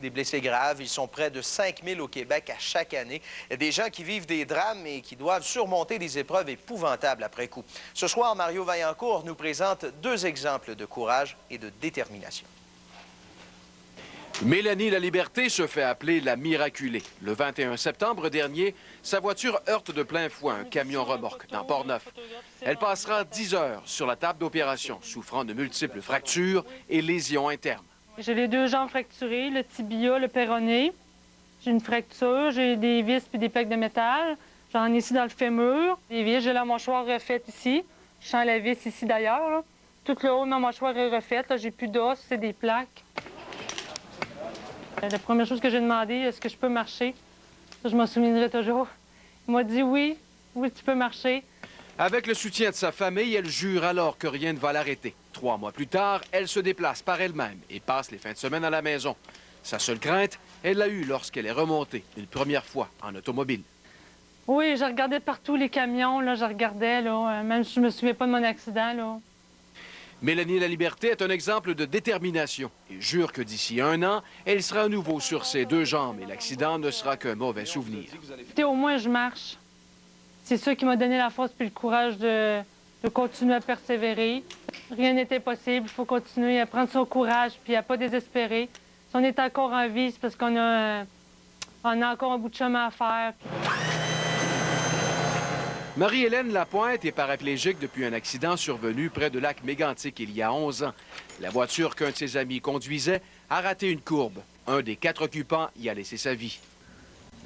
Des blessés graves, ils sont près de 5000 au Québec à chaque année. Des gens qui vivent des drames et qui doivent surmonter des épreuves épouvantables après coup. Ce soir, Mario Vaillancourt nous présente 2 exemples de courage et de détermination. Mélanie Laliberté se fait appeler la miraculée. Le 21 septembre dernier, sa voiture heurte de plein fouet un camion remorque dans Port-Neuf. Elle passera 10 heures sur la table d'opération, souffrant de multiples fractures et lésions internes. J'ai les 2 jambes fracturées, le tibia, le péroné. J'ai une fracture, j'ai des vis puis des plaques de métal. J'en ai ici dans le fémur. Des vis, j'ai la mâchoire refaite ici. Je sens la vis ici d'ailleurs. Tout le haut de ma mâchoire est refaite. J'ai plus d'os, c'est des plaques. La première chose que j'ai demandé, est-ce que je peux marcher? Je m'en souviendrai toujours. Il m'a dit oui, tu peux marcher. Avec le soutien de sa famille, elle jure alors que rien ne va l'arrêter. 3 mois plus tard, elle se déplace par elle-même et passe les fins de semaine à la maison. Sa seule crainte, elle l'a eue lorsqu'elle est remontée une première fois en automobile. Oui, je regardais partout les camions, là, je regardais, là, même si je me souviens pas de mon accident, là. Mélanie Laliberté est un exemple de détermination et jure que d'ici 1 an, elle sera à nouveau sur ses 2 jambes et l'accident ne sera qu'un mauvais souvenir. Au moins, je marche. C'est ça qui m'a donné la force et le courage de continuer à persévérer. Rien n'était possible. Il faut continuer à prendre son courage puis à ne pas désespérer. Si on est encore en vie, c'est parce qu'on a encore un bout de chemin à faire. Marie-Hélène Lapointe est paraplégique depuis un accident survenu près de lac Mégantic il y a 11 ans. La voiture qu'un de ses amis conduisait a raté une courbe. Un des 4 occupants y a laissé sa vie.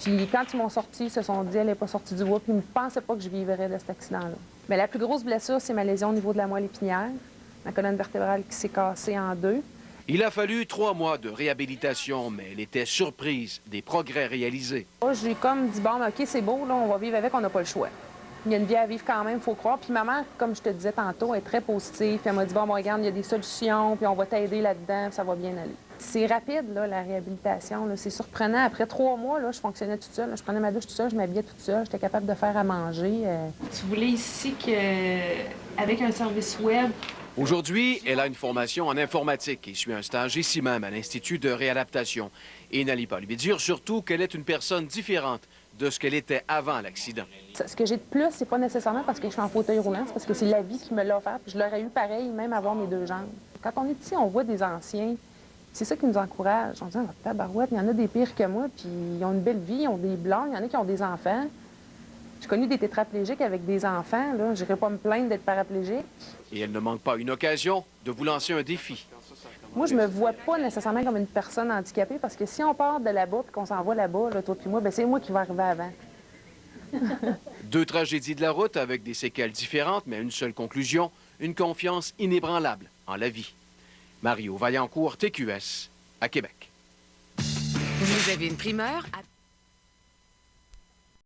Puis quand ils m'ont sorti, ils se sont dit, elle n'est pas sortie du bois, puis ils ne pensaient pas que je vivrais de cet accident-là. Mais la plus grosse blessure, c'est ma lésion au niveau de la moelle épinière, ma colonne vertébrale qui s'est cassée en 2. Il a fallu 3 mois de réhabilitation, mais elle était surprise des progrès réalisés. J'ai comme dit, bon, OK, c'est beau, là, on va vivre avec, on n'a pas le choix. Il y a une vie à vivre quand même, il faut croire. Puis maman, comme je te disais tantôt, est très positive. Puis elle m'a dit, bon, regarde, il y a des solutions, puis on va t'aider là-dedans, puis ça va bien aller. C'est rapide, là, la réhabilitation. C'est surprenant. Après 3 mois, là, je fonctionnais toute seule. Je prenais ma douche toute seule, je m'habillais toute seule. J'étais capable de faire à manger. Tu voulais ici qu'avec un service web... Aujourd'hui, elle a une formation en informatique et suit un stage ici même à l'Institut de réadaptation. Et n'allez pas lui dire surtout qu'elle est une personne différente de ce qu'elle était avant l'accident. Ce que j'ai de plus, c'est pas nécessairement parce que je suis en fauteuil roulant, c'est parce que c'est la vie qui me l'a offert. Puis je l'aurais eu pareil, même avoir mes 2 jambes. Quand on est petit, on voit des anciens. C'est ça qui nous encourage. On dit, ah, tabarouette, il y en a des pires que moi, puis ils ont une belle vie, ils ont des blondes, il y en a qui ont des enfants. J'ai connu des tétraplégiques avec des enfants, là. Je n'irais pas me plaindre d'être paraplégique. Et elle ne manque pas une occasion de vous lancer un défi. Moi, je me vois pas nécessairement comme une personne handicapée parce que si on part de là-bas et qu'on s'en va là-bas, là, toi puis moi, bien, c'est moi qui vais arriver avant. 2 tragédies de la route avec des séquelles différentes, mais une seule conclusion, une confiance inébranlable en la vie. Mario Vaillancourt, TQS, à Québec. Vous avez une primeur à...